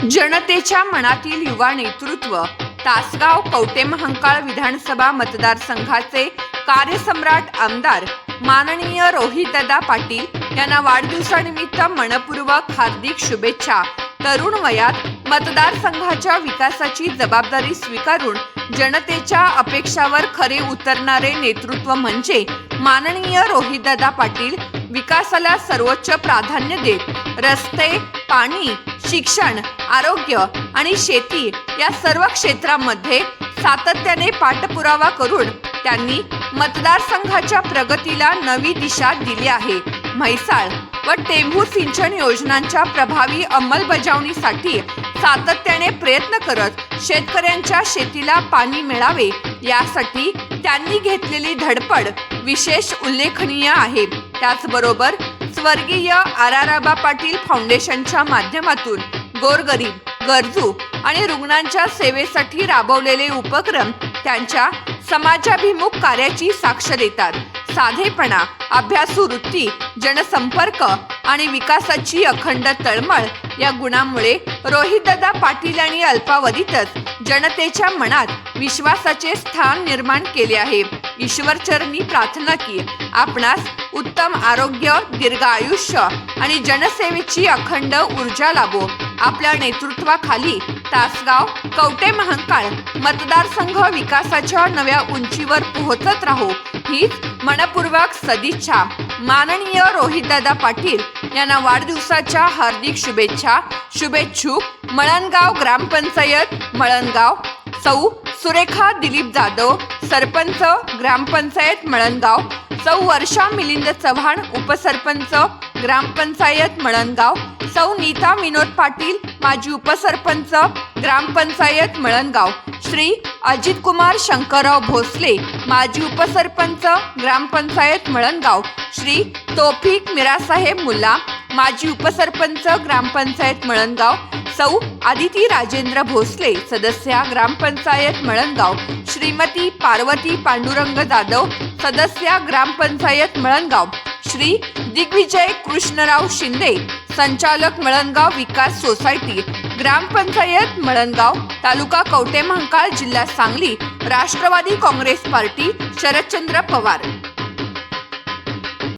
जनतेच्या मनातील युवा नेतृत्व तासगाव कवठेमहांकाळ विधानसभा मतदारसंघाचे कार्यसम्राट आमदार माननीय रोहितदादा पाटील यांना वाढदिवसानिमित्त मनपूर्वक हार्दिक शुभेच्छा। तरुण वयात मतदारसंघाच्या विकासाची जबाबदारी स्वीकारून जनतेच्या अपेक्षावर खरे उतरणारे नेतृत्व म्हणजे माननीय रोहितदादा पाटील। विकासाला सर्वोच्च प्राधान्य देत रस्ते, पाणी, शिक्षण, आरोग्य आणि शेती या सर्व क्षेत्रांमध्ये सातत्याने पाठपुरावा करून त्यांनी मतदारसंघाच्या प्रगतीला नवी दिशा दिली आहे। म्हैसाळ व टेंभूर सिंचन योजनांच्या प्रभावी अंमलबजावणीसाठी सातत्याने प्रयत्न करत शेतकऱ्यांच्या शेतीला पाणी मिळावे यासाठी त्यांनी घेतलेली धडपड विशेष उल्लेखनीय आहे। त्याचबरोबर स्वर्गीय आराराबा पाटील फाउंडेशनच्या माध्यमातून गोरगरीब, गरजू आणि रुग्णांच्या सेवेसाठी राबवलेले उपक्रम त्यांच्या समाजाभिमुख कार्याची साक्ष देतात। साधेपणा, अभ्यासू वृत्ती, जनसंपर्क आणि विकासाची अखंड तळमळ या गुणांमुळे रोहितदादा पाटील यांनी अल्पावधीतच जनतेच्या मनात विश्वासाचे स्थान निर्माण केले आहे। ईश्वरचरणी प्रार्थना की आपणास उत्तम आरोग्य, दीर्घ आयुष्य आणि जनसेवेची अखंड ऊर्जा लाभो। आपल्या नेतृत्वाखाली तासगाव कवठेमहांकाळ मतदारसंघ विकासाच्या नव्या उंचीवर पोहोचत राहो हीच मनपूर्वक सदिच्छा। माननीय रोहितदादा पाटील यांना वाढदिवसाच्या हार्दिक शुभेच्छा। शुभेच्छुक मळणगाव ग्रामपंचायत मळणगाव, सौ सुरेखा दिलीप जाधव, सरपंच ग्रामपंचायत मळणगाव, सौ वर्षा मिलिंद चव्हाण, उपसरपंच ग्रामपंचायत मळणगाव, सौ नीता विनोद पाटील, माजी उपसरपंच ग्रामपंचायत मळणगाव, श्री अजित कुमार शंकरराव भोसले, माजी उपसरपंच ग्रामपंचायत मळणगाव, श्री तौफिक मिरासाहेब मुल्ला, माजी उपसरपंच ग्रामपंचायत मळणगाव, सौ आदिती राजेंद्र भोसले, सदस्या ग्रामपंचायत मळणगाव, श्रीमती पार्वती पांडुरंग जाधव, सदस्या ग्रामपंचायत मळणगाव, श्री दिग्विजय कृष्णराव शिंदे, संचालक मळणगाव विकास सोसायटी, ग्रामपंचायत मळणगाव, तालुका कवठेमहांकाळ, जिल्हा सांगली, राष्ट्रवादी काँग्रेस पार्टी, शरदचंद्र पवार।